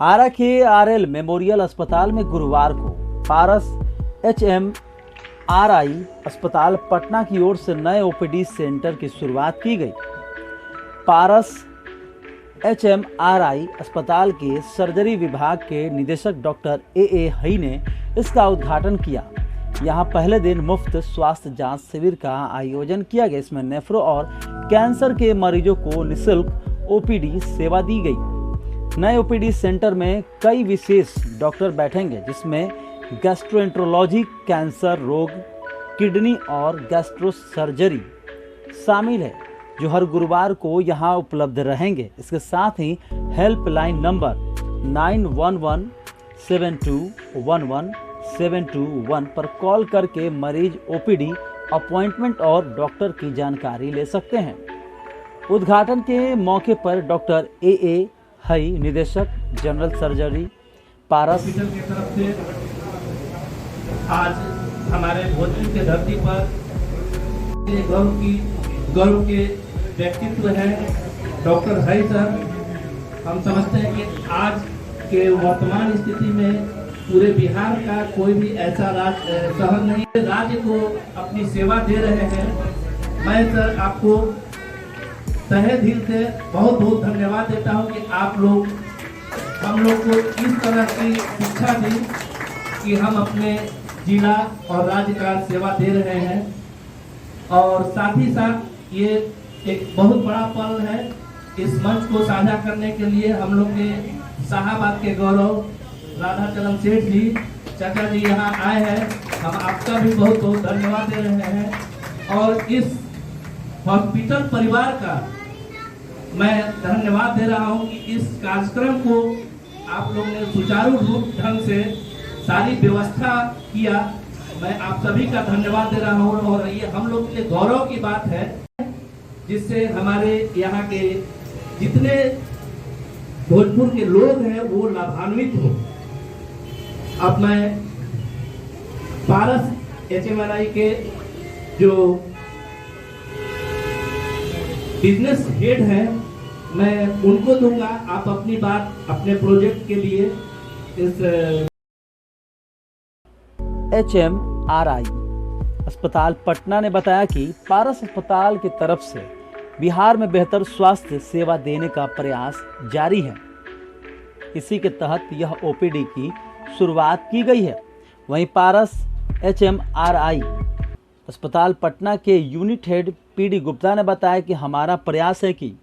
आरा के RL memorial अस्पताल में गुरुवार को पारस HMRI अस्पताल पटना की ओर से नए ओपीडी सेंटर की शुरुआत की गई। पारस HMRI अस्पताल के सर्जरी विभाग के निदेशक डॉक्टर AA हई ने इसका उद्घाटन किया। यहां पहले दिन मुफ्त स्वास्थ्य जांच शिविर का आयोजन किया गया। इसमें नेफ्रो और कैंसर के मरीजों को निःशुल्क ओपीडी सेवा दी गई। नए ओपीडी सेंटर में कई विशेष डॉक्टर बैठेंगे, जिसमें गैस्ट्रोएंट्रोलॉजी, कैंसर रोग, किडनी और गैस्ट्रो सर्जरी शामिल है, जो हर गुरुवार को यहां उपलब्ध रहेंगे। इसके साथ ही हेल्पलाइन नंबर 9117211721 पर कॉल करके मरीज ओपीडी अपॉइंटमेंट और डॉक्टर की जानकारी ले सकते हैं। उद्घाटन के मौके पर डॉक्टर AA हई, निदेशक जनरल सर्जरी पारस हॉस्पिटल की तरफ से आज हमारे भोजपुर के धरती पर गौरव के व्यक्तित्व है डॉक्टर हई सर। हम समझते हैं कि आज के वर्तमान स्थिति में पूरे बिहार का कोई भी ऐसा शहर नहीं है राज्य को अपनी सेवा दे रहे हैं। मैं सर आपको तहे दिल से बहुत बहुत धन्यवाद देता हूं कि आप लोग हम लोग को इस तरह की शिक्षा दी कि हम अपने जिला और राज्य का सेवा दे रहे हैं। और साथ ही साथ ये एक बहुत बड़ा पल है। इस मंच को साझा करने के लिए हम लोग के शाहाबाद के गौरव राधाचरण सेठ जी, चाचा जी यहाँ आए हैं। हम आपका भी बहुत बहुत धन्यवाद दे रहे हैं। और इस हॉस्पिटल परिवार का मैं धन्यवाद दे रहा हूं कि इस कार्यक्रम को आप लोग ने सुचारू रूप ढंग से सारी व्यवस्था किया। मैं आप सभी का धन्यवाद दे रहा हूं। और ये हम लोग के लिए गौरव की बात है, जिससे हमारे यहाँ के जितने भोजपुर के लोग हैं वो लाभान्वित हो। अब मैं पारस HMRI के जो बिजनेस हेड है मैं उनको दूंगा। आप अपनी बात अपने प्रोजेक्ट के लिए इस HMRI अस्पताल पटना ने बताया कि पारस अस्पताल की तरफ से बिहार में बेहतर स्वास्थ्य सेवा देने का प्रयास जारी है। इसी के तहत यह ओपीडी की शुरुआत की गई है। वहीं पारस HMRI अस्पताल पटना के यूनिट हेड PD गुप्ता ने बताया कि हमारा प्रयास है कि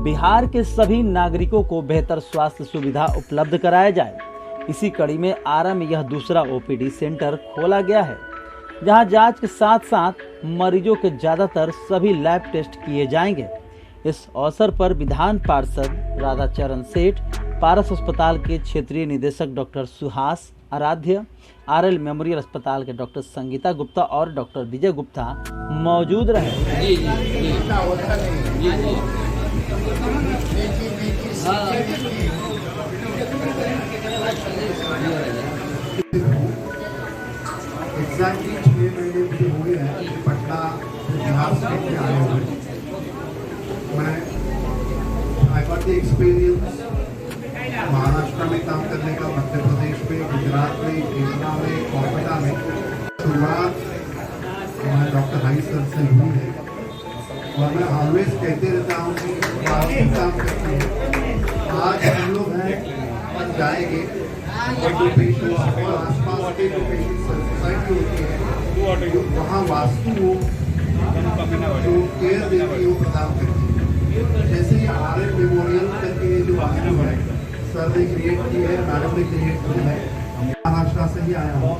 बिहार के सभी नागरिकों को बेहतर स्वास्थ्य सुविधा उपलब्ध कराया जाए। इसी कड़ी में आरा में यह दूसरा ओपीडी सेंटर खोला गया है, जहां जांच के साथ साथ मरीजों के ज्यादातर सभी लैब टेस्ट किए जाएंगे। इस अवसर पर विधान पार्षद राधाचरण सेठ, पारस अस्पताल के क्षेत्रीय निदेशक डॉक्टर सुहास आराध्य, आरएल मेमोरियल अस्पताल के डॉक्टर संगीता गुप्ता और डॉक्टर विजय गुप्ता मौजूद रहे। एग्जैक्टली 6 महीने मुझे हो गए हैं पटना बिहार स्टेट में आए हुए। मैं I got the experience Maharashtra में काम करने का, मध्य प्रदेश में, गुजरात में, केरला में, कोलकाता में। शुरुआत हमारे डॉक्टर हई सर से हुई है और मैं ऑलवेज कहते रहता हूँ कि काफी काम करते हैं। आज हम लोग हैं और जाएंगे और जो पेशेंट्स और आसपास के जो पेशेंट सोसाइटी होती है वहाँ वास्तु जो केयर देती है वो प्रदान करती है। जैसे ये आरएल मेमोरियल करके जो वास्तु है सर ने क्रिएट की है, मैडम ने क्रिएट की है, महाराष्ट्र से ही आया हूँ।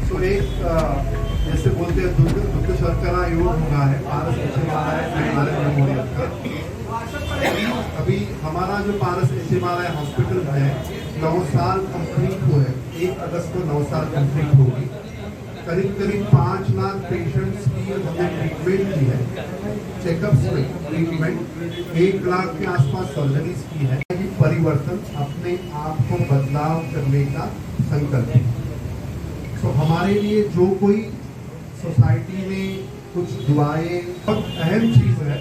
तो एक जैसे बोलते हैं दुग्ध शर्करा योग होगा है पारस HMRI मेमोरियल का। अभी हमारा जो पारस HMRI हॉस्पिटल है 9 साल कंप्लीट हुए, 1 अगस्त को 9 साल कंप्लीट होगी। करीब 5 लाख पेशेंट्स की हमने ट्रीटमेंट की है, चेकअप्स में ट्रीटमेंट, 1 लाख के आसपास सर्जरीज की है। परिवर्तन अपने आप को बदलाव करने का संकल्प है। तो हमारे लिए जो कोई सोसाइटी में कुछ दुआएं, बहुत अहम चीज है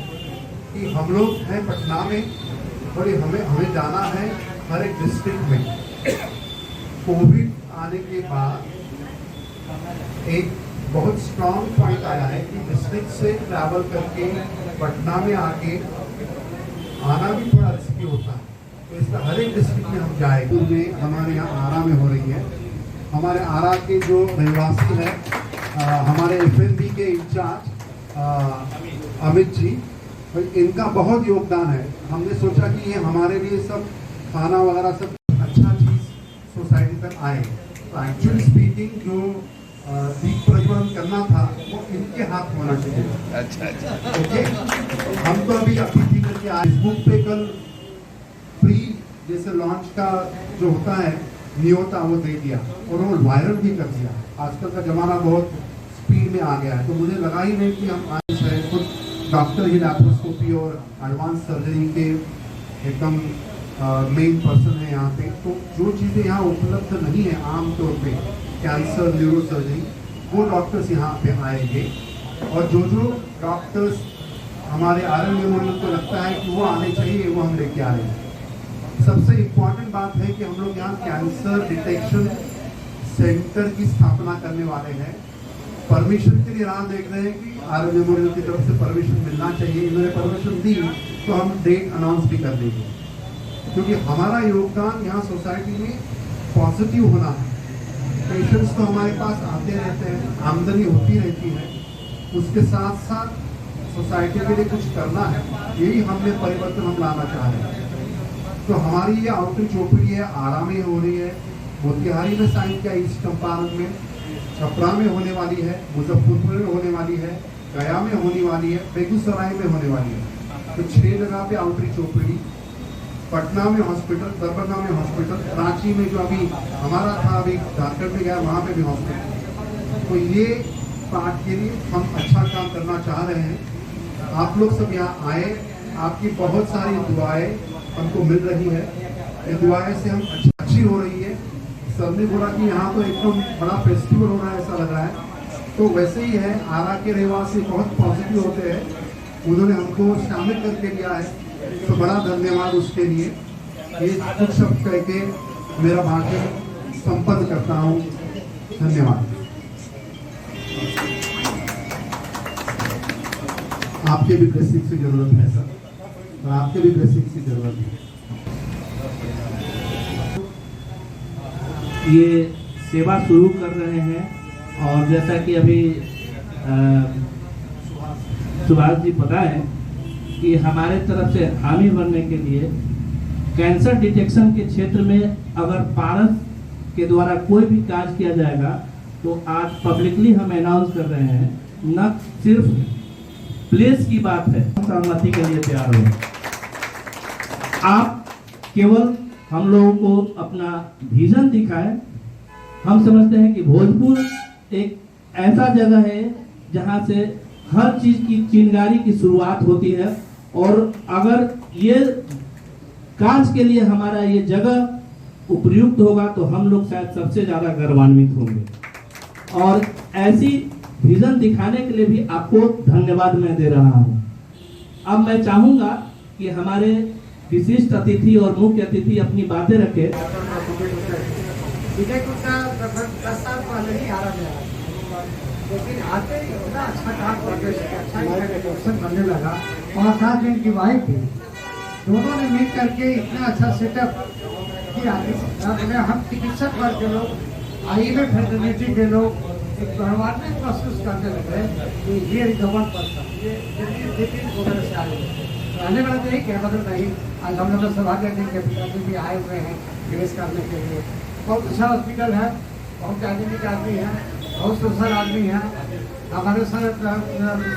कि हम लोग हैं पटना में और हमें जाना है हर एक डिस्ट्रिक्ट में कोविड आने के बाद एक बहुत स्ट्रॉन्ग पॉइंट आया है कि डिस्ट्रिक्ट से ट्रैवल करके पटना में आके आना भी थोड़ा रिस्की होता है। तो इसका हर एक डिस्ट्रिक्ट में हम जाएंगे। में हमारे यहाँ आरा में हो रही है। हमारे आरा के जो रहवासी है हमारे FNB के इंचार्ज अमित जी, इनका बहुत योगदान है। हमने सोचा कि ये हमारे लिए सब खाना वगैरह सब अच्छा चीज़ सोसाइटी तक आए। तो एक्चुअली स्पीकिंग जो दीप प्रज्वलन करना था वो इनके हाथ होना चाहिए। अच्छा ओके। हम तो अभी अतिथि करके आए। फेसबुक पे कल प्री जैसे लॉन्च का जो होता है न्योता वो दे दिया और वो वायरल भी कर दिया। आजकल का जमाना बहुत स्पीड में आ गया है, तो मुझे लगा ही नहीं कि हम आए शायद खुद डॉक्टर ही लैप्रोस्कोपी और एडवांस सर्जरी के एकदम मेन पर्सन है यहाँ पे। तो जो चीज़ें यहाँ उपलब्ध नहीं है आमतौर पे कैंसर न्यूरो सर्जरी, वो डॉक्टर्स यहाँ पे आएंगे। और जो डॉक्टर्स हमारे RM मेमोरियल को लगता है कि वो आने चाहिए वो हम लेके आ रहे हैं। सबसे इम्पॉर्टेंट बात है कि हम लोग यहाँ कैंसर डिटेक्शन सेंटर की स्थापना करने वाले हैं। परमिशन के लिए राह देख रहे हैं कि RM मेमोरियल की तरफ से परमिशन मिलना चाहिए। इन्होंने परमिशन दी तो हम डेट अनाउंस भी कर देंगे, क्योंकि हमारा योगदान यहाँ सोसाइटी में पॉजिटिव होना है। पेशेंट्स तो हमारे पास आते रहते हैं, आमदनी होती रहती है, उसके साथ साथ सोसाइटी के लिए कुछ करना है। यही हमने परिवर्तन हम लाना चाह रहे हैं। तो हमारी ये आउटरीच ओपीडी है आरा में हो रही है, मोतिहारी में साइन किया, ईस्ट चंपारण में, छपरा में होने वाली है, मुजफ्फरपुर में होने वाली है, गया में होने वाली है, बेगूसराय में होने वाली है। तो 6 जगह पे आउटरीच ओपीडी, पटना में हॉस्पिटल, दरभंगा में हॉस्पिटल, रांची में जो अभी हमारा था अभी झारखंड में गया वहाँ पे भी हॉस्पिटल। तो ये पार्ट के लिए हम अच्छा काम करना चाह रहे हैं। आप लोग सब यहाँ आए, आपकी बहुत सारी दुआएं हमको मिल रही है। ये दुआएं से हम अच्छी हो रही है। सर ने बोला कि यहाँ तो एकदम बड़ा फेस्टिवल हो रहा है ऐसा लग रहा है, तो वैसे ही है। आरा के रहवासी बहुत पॉजिटिव होते हैं, उन्होंने हमको शामिल करके लिया है, तो बड़ा धन्यवाद उसके लिए। ये कुछ शब्द कह के मेरा भाषण संपन्न करता हूँ। धन्यवाद। आपके भी ब्लेसिंग की जरूरत है सर, और आपके भी ब्लेसिंग की जरूरत है। ये सेवा शुरू कर रहे हैं, और जैसा कि अभी सुभाष जी बताएं कि हमारे तरफ से हामी बनने के लिए कैंसर डिटेक्शन के क्षेत्र में अगर पारस के द्वारा कोई भी कार्य किया जाएगा तो आज पब्लिकली हम अनाउंस कर रहे हैं, न सिर्फ प्लेस की बात है, सहमति के लिए तैयार हो। आप केवल हम लोगों को अपना विजन दिखाएं। हम समझते हैं कि भोजपुर एक ऐसा जगह है जहां से हर चीज की चिंगारी की शुरुआत होती है, और अगर ये काज के लिए हमारा ये जगह उपयुक्त होगा तो हम लोग शायद सबसे ज्यादा गौरवान्वित होंगे। और ऐसी विजन दिखाने के लिए भी आपको धन्यवाद मैं दे रहा हूं। अब मैं चाहूंगा कि हमारे विशिष्ट अतिथि और मुख्य अतिथि अपनी बातें रखें। लेकिन आते ही इतना अच्छा काम करके अच्छा बनने लगा, और साथ में इनकी वाइफ थी, दोनों ने मिल करके इतना अच्छा सेटअप किया। हम चिकित्सक वर्ग के लोग, आईएमए फैटर्निटी के लोग एक गौरवान्वित महसूस करने लगे कि ये रिकवर पर्सन ये वगैरह से आने वाला तो यही क्या मतलब नहीं। आज हम लोग सौभाग्य दिन के पिताजी भी आए हुए हैं निवेश करने के लिए। बहुत अच्छा हॉस्पिटल है, बहुत डायनेमिक आदमी है, बहुत सोशल आदमी है। हमारे सर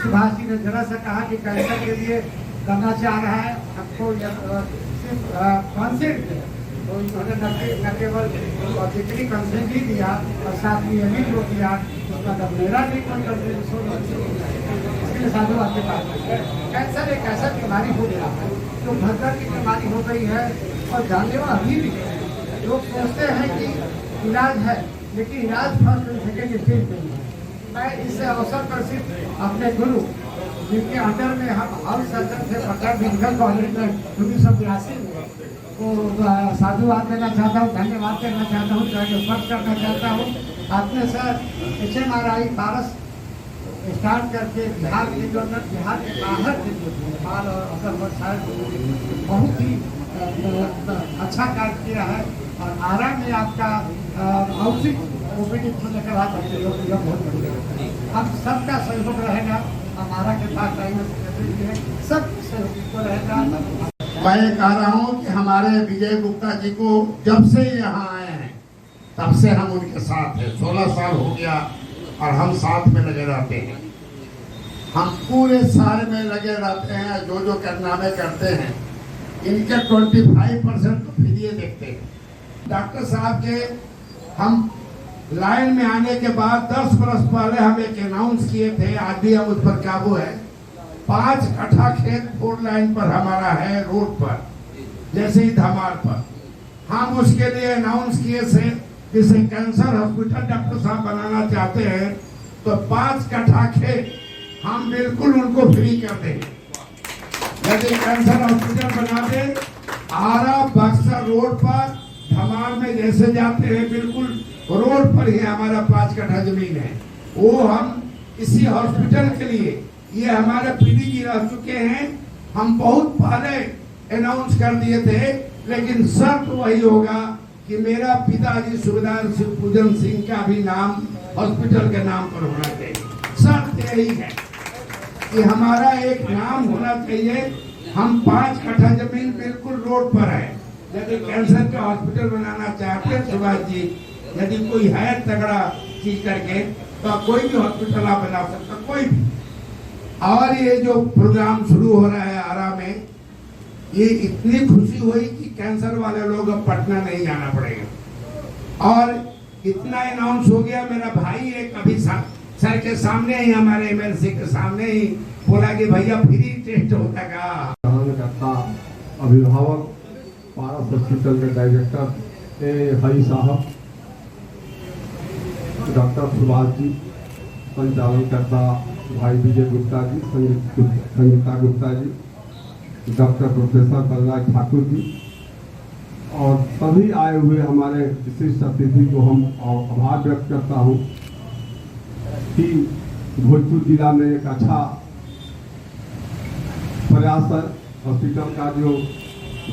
सुभाष जी ने जरा सा कहा कि कैंसर के लिए करना चाह रहा है हमको सिर्फ कॉन्सेंट, तो इन्होंने न केवल जितनी कंसेंट ही दिया और साथ में ये भी जो किया उसका मेरा ट्रीटमेंट करते इसके साधु आपके पास कैंसर एक ऐसा बीमारी हो गया है जो भगत की बीमारी हो गई है, और जानलेवा अभी भी लोग सोचते हैं कि इलाज है, लेकिन इलाज फर्स्ट सेकेंड स्टेज पे है। मैं इस अवसर पर सिर्फ अपने गुरु जिनके अंडर में हम हाउस सर्जन थे पटना मेडिकल कॉलेज में 1982 में, को साधुवाद देना चाहता हूँ, धन्यवाद करना चाहता हूँ, स्पर्श करना चाहता हूँ। आपने सर HMRI पारस स्टार्ट करके बिहार के जो बिहार के बाहर के जो भोपाल और अकलमठ साहब बहुत ही अच्छा कार्य किया है। और आरा में आपका आउटरीच ओपीडी खुलने के बाद यह बहुत बढ़िया है। हम सबका सहयोग रहेगा, हमारा के पास सब सहयोग को रहेगा। मैं ये कह रहा हूँ कि हमारे विजय गुप्ता जी को जब से यहाँ आए हैं तब से हम उनके साथ हैं। 16 साल हो गया और हम साथ में लगे रहते हैं। हम पूरे साल में लगे रहते हैं, जो जो कारनामे करते हैं। इनके 25% तो फ्री देखते हैं। डॉक्टर साहब के हम लाइन में आने के बाद 10 बरस पहले हम एक अनाउंस किए थे, आज भी हम उस पर काबू है। 5 कट्ठा खेत 4 लाइन पर हमारा है, रोड पर, जैसे ही धमार पर। हम उसके लिए अनाउंस किए से जिसे कैंसर हॉस्पिटल डॉक्टर साहब बनाना चाहते हैं तो 5 कट्ठा खेत हम बिल्कुल उनको फ्री कर देंगे। यदि कैंसर हॉस्पिटल बना दे, आरा बक्सर रोड पर धमार में जैसे जाते हैं बिल्कुल रोड पर ही हमारा 5 कट्ठा जमीन है। वो हम इसी हॉस्पिटल के लिए, ये हमारे पीडी जी रह चुके हैं, हम बहुत पहले अनाउंस कर दिए थे, लेकिन शर्त वही होगा कि मेरा पिताजी सूबेदार शिवपूजन सिंह का भी नाम हॉस्पिटल के नाम पर होना चाहिए। शर्त यही है कि हमारा एक नाम होना चाहिए। हम 5 कट्ठा जमीन बिल्कुल रोड पर है। यदि कैंसर का हॉस्पिटल बनाना चाहते हैं सुभाष जी, यदि कोई है तगड़ा चीज करके, तो कोई भी हॉस्पिटल आप बना सकता, कोई भी। और ये जो प्रोग्राम शुरू हो रहा है आरा में, ये इतनी खुशी हुई कि कैंसर वाले लोग अब पटना नहीं जाना पड़ेगा। और इतना अनाउंस हो गया, मेरा भाई एक अभी सर के सामने ही, हमारे MLC के सामने ही बोला कि भैया फ्री टेस्ट होता का। अभिभावक पारस हॉस्पिटल के डायरेक्टर हरी साहब, डॉक्टर सुभाष जी, संचालनकर्ता भाई विजय गुप्ता जी, संगीता गुप्ता जी, डॉक्टर प्रोफेसर बलराज ठाकुर जी और सभी आए हुए हमारे विशिष्ट अतिथि को हम आभार व्यक्त करता हूँ कि भोजपुर जिला में एक अच्छा प्रयास है। हॉस्पिटल का जो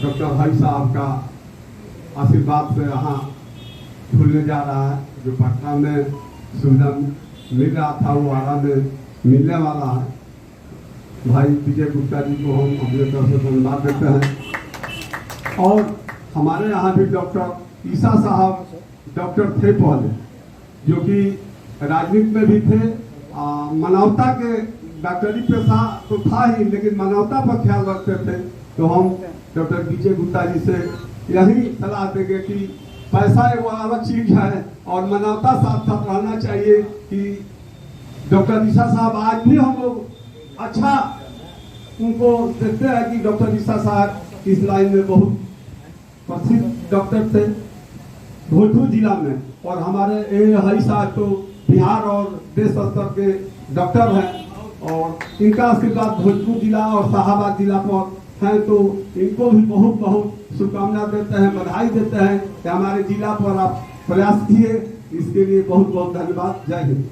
डॉक्टर भाई साहब का आशीर्वाद से यहाँ खुलने जा रहा है, जो पटना में सुविधा मिल रहा था वो आरा में मिलने वाला है। भाई विजय गुप्ता जी को हम अपने तरफ से धन्यवाद देते हैं। और हमारे यहाँ भी डॉक्टर ईसा साहब डॉक्टर थे पहले, जो कि राजनीति में भी थे। मानवता के डॉक्टरी पेशा तो था ही, लेकिन मानवता पर ख्याल रखते थे। तो हम डॉक्टर विजय गुप्ता जी से यही सलाह देंगे कि पैसा एक अलग चीज है और मानवता साथ साथ रहना चाहिए। कि डॉक्टर ईसा साहब आज भी हम लोग अच्छा उनको देखते हैं कि डॉक्टर ईसा साहब इस लाइन में बहुत प्रसिद्ध डॉक्टर थे भोजपुर जिला में। और हमारे हरी साहब तो बिहार और देश स्तर के डॉक्टर हैं और इनका आशीर्वाद भोजपुर जिला और शाहाबाद जिला पर है। तो इनको भी बहुत बहुत शुभकामना देते हैं, बधाई देते हैं कि हमारे जिला पर आप प्रयास किए, इसके लिए बहुत बहुत धन्यवाद। जय हिंद।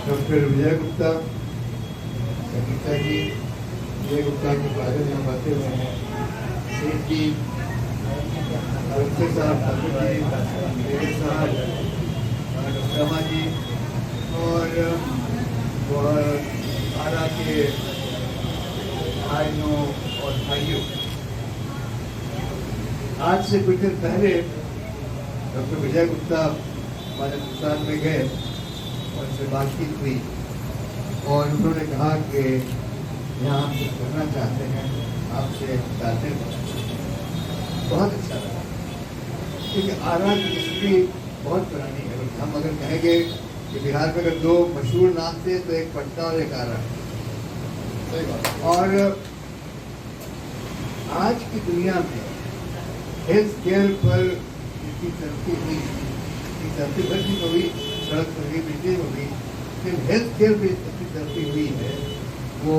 डॉक्टर विजय गुप्ता, संगीता जी, विजय गुप्ता के बारे में बातें हुए हैं, सेठ जी, डॉक्टर साहब, ठाकुर जी, मेरे साहब, रमा जी और आरा के भाइयों और भाइयों। आज से कुछ दिन पहले डॉक्टर विजय गुप्ता हमारे हिंदुस्तान में गए और उनसे बातचीत हुई और उन्होंने कहा कि यहाँ हम कुछ करना चाहते हैं, आपसे चाहते हैं। बहुत अच्छा लगा, क्योंकि आरा की हिस्ट्री बहुत पुरानी है। हम अगर कहेंगे कि बिहार में अगर 2 मशहूर नाम थे तो एक पटना और एक आरा। और आज की दुनिया में हेल्थ केयर पर इतनी तरक्की हुई, तरक्की भर की हुई, सड़क पर हुई, बिजली में हुई, फिर हेल्थ केयर पर इतनी तरक्की हुई है, वो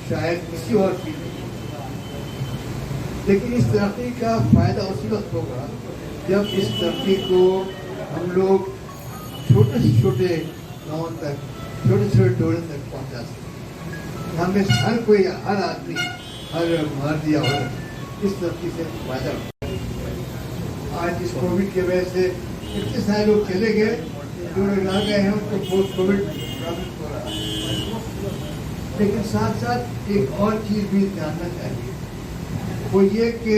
शायद किसी और की नहीं। लेकिन इस तरक्की का फायदा उसी वक्त होगा जब इस तरक्की को हम लोग छोटे से छोटे गाँव तक, छोटे छोटे टोले तक पहुँचा सकते। हमें हर कोई, हर आदमी, हर मर्द या औरत इस तरक्की से फायदा उठाए। आज इस कोविड की वजह से इतने सारे लोग चले गए, जो लोग रह गए हैं उनको पोस्ट कोविड प्रॉब्लम हो रहा है। लेकिन साथ साथ एक और चीज़ भी जानना चाहिए, वो ये कि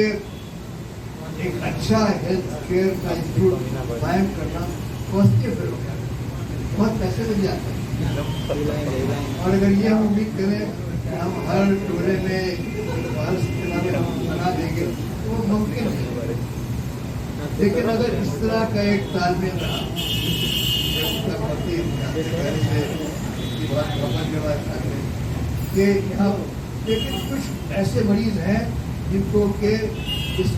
एक अच्छा हेल्थ केयर का इंस्टीट्यूट कायम करना पॉजिटिव है, बहुत पैसे मिल जाते हैं। और अगर ये हम उम्मीद करें कि हम हर टोले में बना देंगे तो वो मुमकिन है। लेकिन अगर इस तरह का एक तालमेल रहा कि यहाँ, लेकिन कुछ ऐसे मरीज हैं जिनको के इस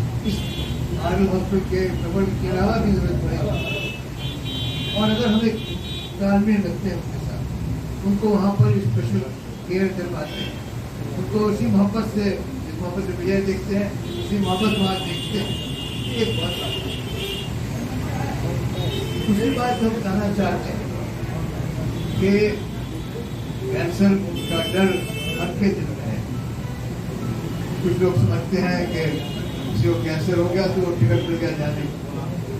आर्मी हॉस्पिटल के प्रबंध के अलावा भी जरूरत पड़ेगी, और अगर हम एक तालमेल रखते हैं उनके साथ, उनको वहाँ पर स्पेशल केयर कर पाते हैं, उनको उसी मोहब्बत से, जिस मोहब्बत से विजय देखते हैं उसी मोहब्बत वहाँ देखते हैं, एक बहुत दूसरी बात हम कहना चाहते हैं कि कैंसर का डर हर के दिल में है। कुछ लोग समझते हैं कि किसी को कैंसर हो गया तो टिकट मिल गया जाने,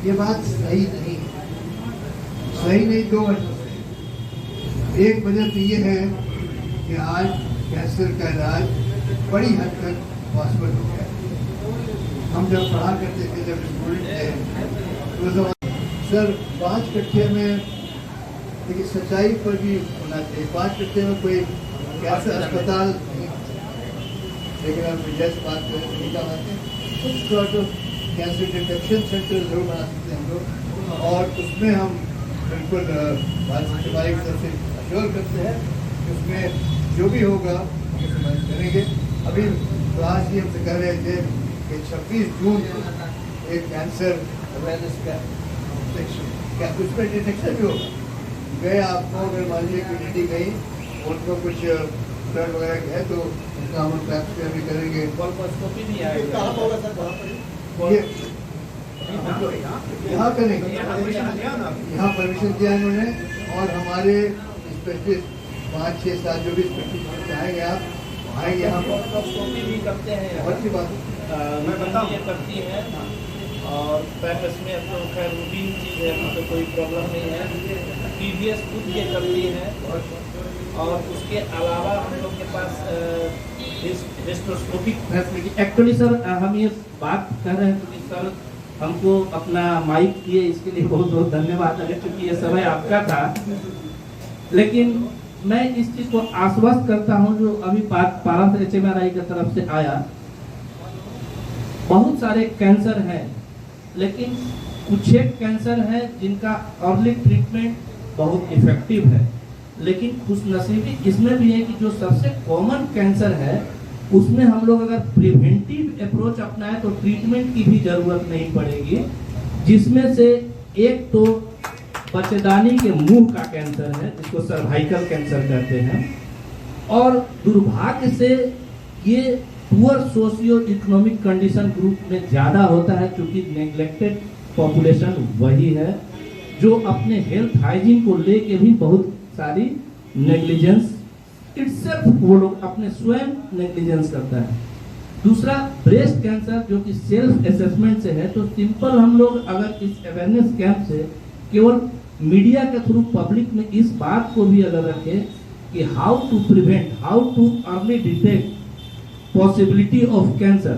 ये बात सही नहीं है। सही नहीं दो वजह से। एक वजह तो ये है कि आज कैंसर का इलाज बड़ी हद तक पॉसिबल हो गया। हम जब पढ़ा करते थे, जब स्टूडेंट थे, तो सर 5 कट्ठे में, लेकिन सच्चाई पर भी होना चाहिए, 5 कट्ठे में कोई कैंसर अस्पताल नहीं, लेकिन हम जैसे बात नहीं कर पाते, कुछ sort of cancer detection centre जरूर बना सकते हैं हम लोग, और उसमें हम बिल्कुल भारत सरकार की तरफ से अश्योर करते हैं कि उसमें जो भी होगा हम उसमें मदद करेंगे। अभी तो आज ही हमसे कह रहे थे कि 26 जून को एक कैंसर अवेयरनेस का क्या उसमें डिटेक्शन भी होगा। गए आपको अगर मान लीजिए कोई लेडी गई, उनको कुछ ब्लड वगैरह है तो उसका हम टैक्स भी करेंगे। कोलपोस्कोपी भी आएगा। ये यहाँ करेंगे, यहाँ परमिशन दिया इन्होंने, और हमारे स्पेशलिस्ट 5, 6, 7 जो भी स्पेशलिस्ट चाहेंगे आप आएंगे यहाँ पर। कोलपोस्कोपी भी करते हैं, बहुत अच्छी बात मैं बताऊँ, ये करती है, और पैकेज में तो खैर रूटीन चीज़ है, तो कोई प्रॉब्लम नहीं है। टीवीएस खुद ये करती है, और उसके अलावा हम लोग के पास हिस्टोस्कोपिक फैसिलिटी। एक्चुअली सर हम ये बात कर रहे हैं क्योंकि सर हमको अपना माइक दिए, इसके लिए बहुत बहुत धन्यवाद, अगर चूँकि ये समय आपका था। लेकिन मैं इस चीज़ को आश्वस्त करता हूँ जो अभी पारस HMRI की तरफ से आया, बहुत सारे कैंसर हैं, लेकिन कुछ एक कैंसर है जिनका अर्ली ट्रीटमेंट बहुत इफेक्टिव है। लेकिन खुशनसीबी इसमें भी है कि जो सबसे कॉमन कैंसर है उसमें हम लोग अगर प्रिवेंटिव अप्रोच अपनाएं तो ट्रीटमेंट की भी जरूरत नहीं पड़ेगी, जिसमें से एक तो बच्चेदानी के मुंह का कैंसर है जिसको सर्वाइकल कैंसर कहते हैं, और दुर्भाग्य से ये poor socio economic condition group में ज़्यादा होता है, क्योंकि नेग्लेक्टेड पॉपुलेशन वही है जो अपने हेल्थ हाइजीन को लेके भी बहुत सारी नेग्लिजेंस इटसेल्फ वो लोग अपने स्वयं नेग्लिजेंस करता है। दूसरा ब्रेस्ट कैंसर जो कि सेल्फ असेसमेंट से है, तो सिंपल हम लोग अगर इस अवेयरनेस कैंप से केवल मीडिया के थ्रू पब्लिक में इस बात को भी अगर रखें कि how to prevent, how to early detect possibility of cancer,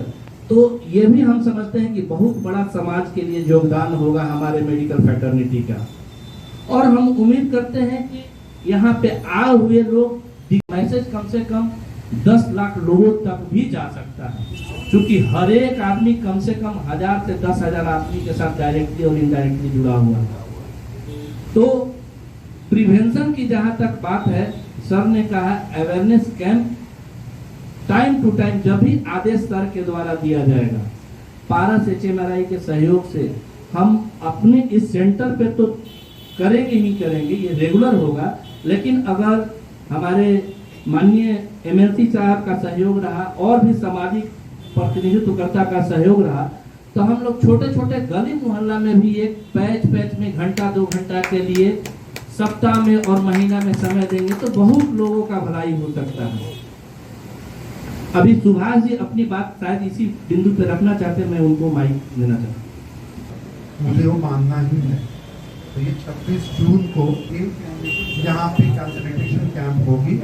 तो ये भी हम समझते हैं कि बहुत बड़ा समाज के लिए योगदान होगा हमारे मेडिकल फैटर्निटी का। और हम उम्मीद करते हैं कि यहाँ पे आए हुए लोग मैसेज कम से कम 10 लाख लोगों तक भी जा सकता है, क्योंकि हर एक आदमी कम से कम 1000 से 10,000 आदमी के साथ डायरेक्टली और इनडायरेक्टली जुड़ा हुआ है। तो प्रिवेंशन की जहाँ तक बात है, सर ने कहा awareness camp time to time जब भी आदेश सर के द्वारा दिया जाएगा, पारस HMRI के सहयोग से हम अपने इस सेंटर पे तो करेंगे ही करेंगे, ये रेगुलर होगा। लेकिन अगर हमारे माननीय एमएलसी साहब का सहयोग रहा और भी सामाजिक प्रतिनिधित्वकर्ता का सहयोग रहा, तो हम लोग छोटे छोटे गली मोहल्ला में भी एक पैच में घंटा 2 घंटा के लिए सप्ताह में और महीना में समय देंगे तो बहुत लोगों का भलाई हो सकता है। अभी सुभाष जी अपनी बात शायद इसी बिंदु पे रखना चाहते हैं, मैं उनको माइक देना चाहता हूँ। मुझे वो मानना ही है। तो ये 26 जून को यहाँ पे कंसल्टेशन कैंप होगी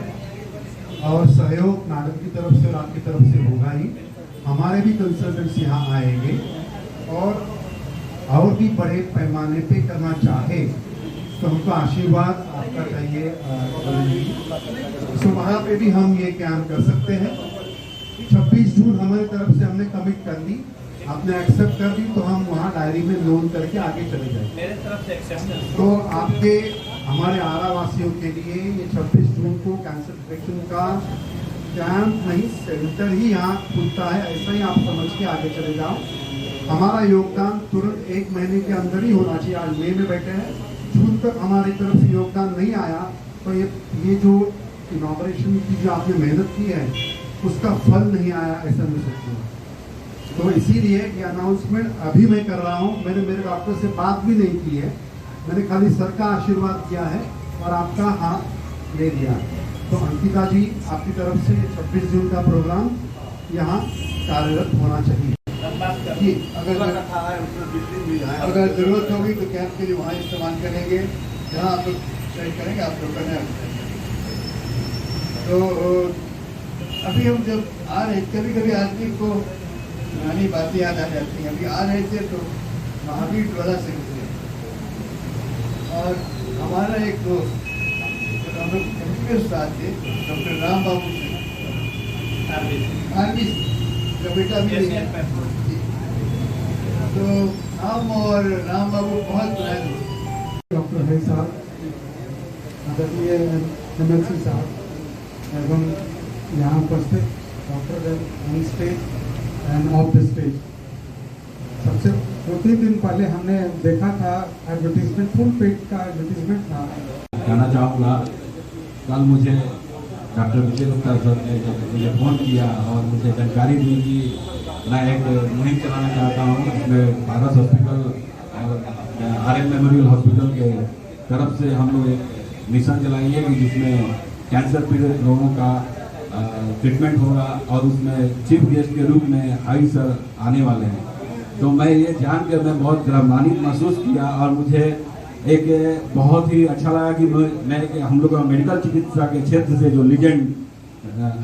और सहयोग मैडम की तरफ से और आपकी तरफ से होगा ही। हमारे भी कंसल्टेंट्स यहाँ आएंगे और भी बड़े पैमाने पे करना चाहे तो हमको आशीर्वाद आपका चाहिए। तो वहाँ पे भी हम ये कैंप कर सकते हैं। 26 जून हमारी तरफ से हमने कमिट कर दी, आपने एक्सेप्ट कर दी, तो हम वहाँ डायरी में नोन करके आगे चले जाएंगे। मेरे तरफ से एक्सेप्टेंस तो आपके हमारे आरा वासियों के लिए ये 26 जून को कंसल्टेशन का कैंप नहीं सेंटर ही यहाँ खुलता है, ऐसा ही आप समझ के आगे चले जाओ। हमारा योगदान तुरंत 1 महीने के अंदर ही होना चाहिए। आज मई में बैठे हैं, जून तक हमारी तरफ से योगदान नहीं आया तो ये जो इनॉग्रेशन की जो आपने मेहनत की है उसका फल नहीं आया, ऐसा मैं सोचता हूँ। तो इसीलिए ये अनाउंसमेंट अभी मैं कर रहा हूँ। मैंने मेरे डॉक्टर से बात भी नहीं की है, मैंने खाली सर का आशीर्वाद किया है और आपका हाथ ले दिया। तो अंकिता जी आपकी तरफ से 26 जून का प्रोग्राम यहाँ कार्यरत होना चाहिए। जी, अगर जरूरत होगी तो कैंप के लिए वहाँ इस्तेमाल करेंगे जहाँ आप लोग तय करेंगे, आप लोग करना है। तो अभी हम जब आ रहे, कभी कभी आदमी को पुरानी बातें याद आ जाती हैं। अभी आ रहे थे तो महावीर ज्वाला से गुजरे और हमारा एक दोस्त हम लोग एमपीएस साथ थे, डॉक्टर राम बाबू से आर्मी का बेटा भी तो हम और राम बाबू बहुत पुराने। डॉक्टर है साहब, आदरणीय एमएलसी साहब एवं यहाँ उपस्थित doctor on stage end of the stage. सबसे 2-3 दिन पहले हमने देखा था एडवर्टीजमेंट, फुल पेज का एडवर्टीजमेंट था। कहना चाहूँगा, कल मुझे डॉक्टर विजय गुप्ता सर ने जब मुझे फ़ोन किया और मुझे जानकारी दी कि मैं एक मुहिम चलाना चाहता हूँ, इसमें पारस हॉस्पिटल और RM मेमोरियल हॉस्पिटल के तरफ से हम लोग एक मिशन चलाएंगे कि जिसमें कैंसर पीड़ित लोगों का ट्रीटमेंट होगा और उसमें चीफ गेस्ट के रूप में हाई सर आने वाले हैं। तो मैं ये जान कर मैं बहुत गौरवान्वित महसूस किया और मुझे एक बहुत ही अच्छा लगा कि मैं हम लोग का मेडिकल चिकित्सा के क्षेत्र से जो लीजेंड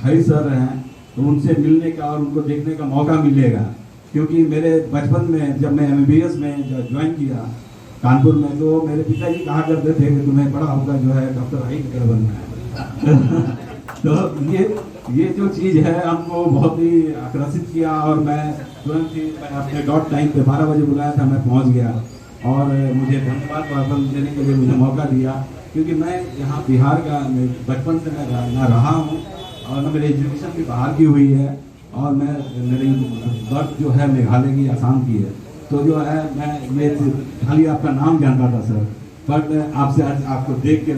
हाई सर हैं तो उनसे मिलने का और उनको देखने का मौका मिलेगा। क्योंकि मेरे बचपन में जब मैं MBBS में ज्वाइन किया कानपुर में, तो मेरे पिताजी कहा करते थे कि तुम्हें बड़ा होगा जो है डॉक्टर हाई की तरह बनना है। तो ये जो चीज़ है हमको बहुत ही आकर्षित किया और मैं तुरंत ही अपने डॉट टाइम पे 12 बजे बुलाया था, मैं पहुंच गया और मुझे धन्यवाद भाषण देने के लिए मुझे मौका दिया। क्योंकि मैं यहाँ बिहार का बचपन से मैं ना रहा हूँ और ना मेरी एजुकेशन भी बाहर की हुई है और मेरी बर्थ जो है मेघालय की, आसाम की है। तो जो है मैं ये खाली आपका नाम जानता था सर, बट आपसे आज आपको देख के